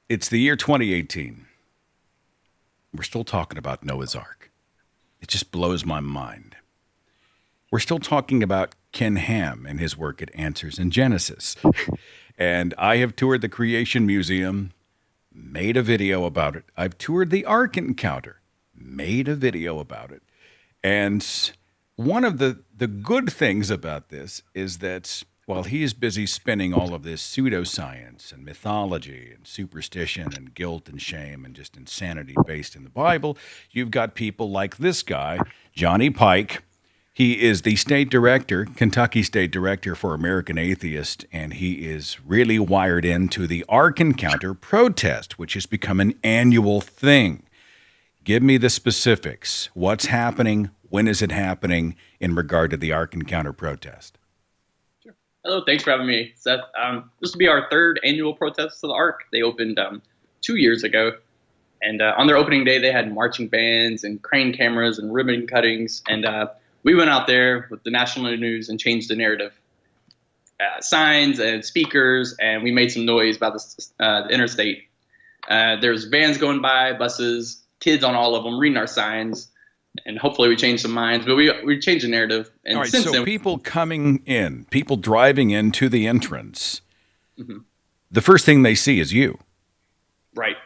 It's the year 2018. We're still talking about Noah's Ark. It just blows my mind. We're still talking about Ken Ham and his work at Answers in Genesis. And I have toured the Creation Museum, made a video about it. I've toured the Ark Encounter, made a video about it. And one of the good things about this is that while he is busy spinning all of this pseudoscience and mythology and superstition and guilt and shame and just insanity based in the Bible, you've got people like this guy, Johnny Pike. He is the state director, Kentucky state director for American Atheist, and he is really wired into the Ark Encounter Protest, which has become an annual thing. Give me the specifics. What's happening? When is it happening in regard to the Ark Encounter Protest? Sure. Hello, thanks for having me, Seth. This will be our third annual protest to the Ark. They opened 2 years ago, and on their opening day, they had marching bands and crane cameras and ribbon cuttings, and we went out there with the national news and changed the narrative. Signs and speakers, and we made some noise about the interstate. There's vans going by, buses, kids on all of them reading our signs, and hopefully we changed some minds. But we changed the narrative. And all right, since so then, people coming in, people driving into the entrance, mm-hmm. the first thing they see is you. Right.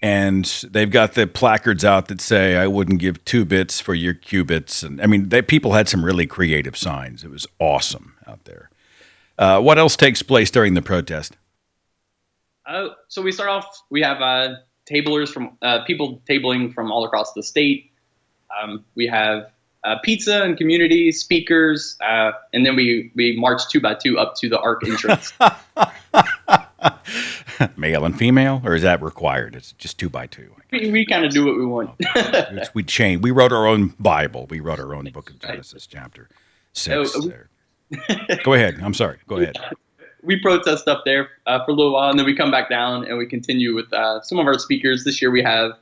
And they've got the placards out that say, I wouldn't give 2 bits for your qubits. And I mean, people had some really creative signs. It was awesome out there. What else takes place during the protest? So we start off, we have tablers from people tabling from all across the state. We have pizza and community speakers. And then we march 2 by 2 up to the Ark entrance. Male and female, or is that required? It's just 2 by 2. We kind of do what we want. We wrote our own Bible. We wrote our own book of Genesis, chapter 6. There. Go ahead. I'm sorry. Go ahead. We protest up there for a little while, and then we come back down and we continue with some of our speakers. This year we have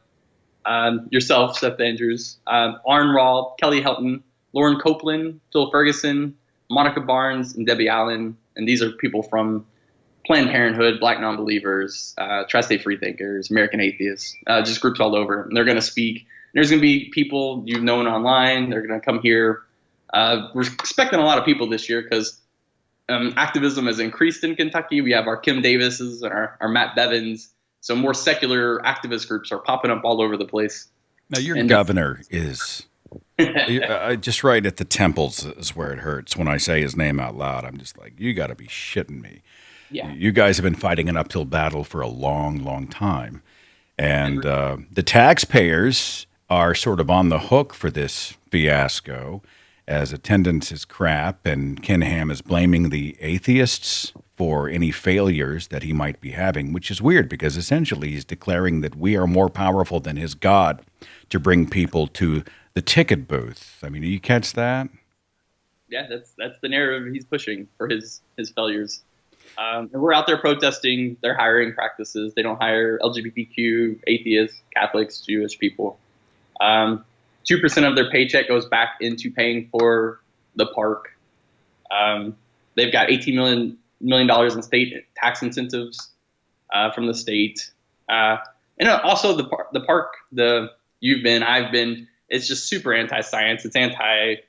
yourself, Seth Andrews, Arn Rawl, Kelly Helton, Lauren Copeland, Phil Ferguson, Monica Barnes, and Debbie Allen. And these are people from Planned Parenthood, Black Nonbelievers, Tri-State Freethinkers, American Atheists, just groups all over. And they're going to speak. There's going to be people you've known online. They're going to come here. We're expecting a lot of people this year because activism has increased in Kentucky. We have our Kim Davises and our Matt Bevins. So more secular activist groups are popping up all over the place. Now, your governor is just right at the temples is where it hurts when I say his name out loud. I'm just like, you got to be shitting me. Yeah. You guys have been fighting an uphill battle for a long, long time. And the taxpayers are sort of on the hook for this fiasco as attendance is crap, and Ken Ham is blaming the atheists for any failures that he might be having, which is weird because essentially he's declaring that we are more powerful than his God to bring people to the ticket booth. I mean, do you catch that? Yeah, that's the narrative he's pushing for his failures. And we're out there protesting their hiring practices. They don't hire LGBTQ, atheists, Catholics, Jewish people. 2% of their paycheck goes back into paying for the park. They've got $18 million in state tax incentives from the state. And also the park, you've been, I've been, it's just super anti-science. It's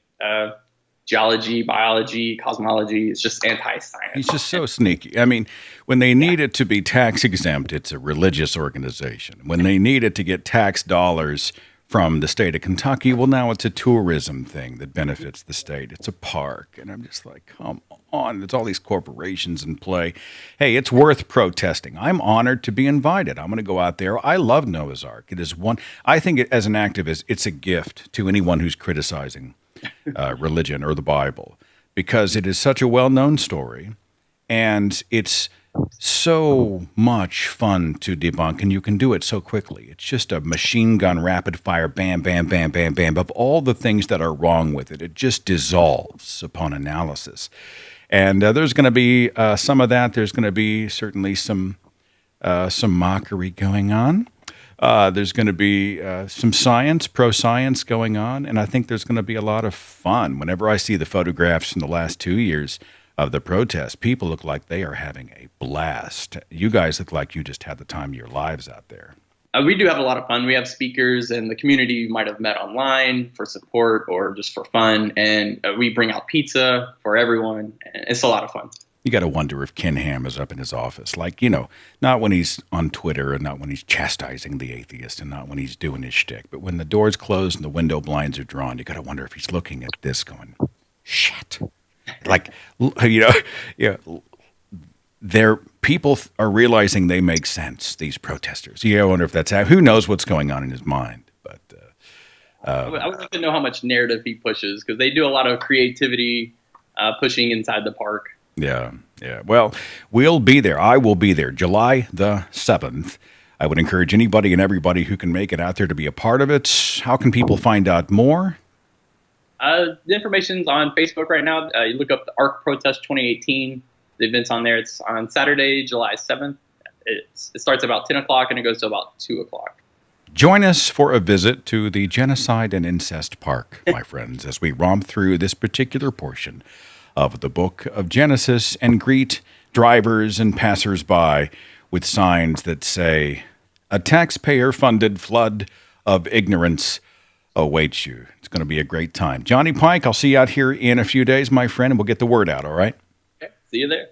geology, biology, cosmology. It's just anti-science. He's just so sneaky. I mean, when they need it to be tax exempt, it's a religious organization. When they need it to get tax dollars from the state of Kentucky, well, now it's a tourism thing that benefits the state. It's a park. And I'm just like, come on. There's all these corporations in play. Hey, it's worth protesting. I'm honored to be invited. I'm going to go out there. I love Noah's Ark. It is I think as an activist, it's a gift to anyone who's criticizing religion or the Bible, because it is such a well-known story, and it's so much fun to debunk, and you can do it so quickly. It's just a machine gun, rapid fire, bam, bam, bam, bam, bam, of all the things that are wrong with it. It just dissolves upon analysis. And there's going to be some of that. There's going to be certainly some mockery going on. There's going to be some science, pro-science going on, and I think there's going to be a lot of fun. Whenever I see the photographs from the last 2 years of the protest. People look like they are having a blast. You guys look like you just had the time of your lives out there. We do have a lot of fun. We have speakers, and the community might have met online for support or just for fun. And we bring out pizza for everyone. And it's a lot of fun. You got to wonder if Ken Ham is up in his office, like, not when he's on Twitter and not when he's chastising the atheist and not when he's doing his shtick, but when the door's closed and the window blinds are drawn, you got to wonder if he's looking at this going, shit. Like, their people are realizing they make sense, these protesters. You wonder if that's who knows what's going on in his mind. But I would like to know how much narrative he pushes, because they do a lot of creativity pushing inside the park. Yeah. Well, we'll be there. I will be there July the 7th. I would encourage anybody and everybody who can make it out there to be a part of it. How can people find out more? The information's on Facebook right now. You look up the Ark Protest 2018. The event's on there. It's on Saturday, July 7th. It starts about 10 o'clock and it goes to about 2 o'clock. Join us for a visit to the Genocide and Incest Park, my friends, as we romp through this particular portion of the book of Genesis and greet drivers and passersby with signs that say, "A taxpayer-funded flood of ignorance awaits you." It's going to be a great time. Johnny Pike, I'll see you out here in a few days, my friend, and we'll get the word out, all right? Okay. See you there.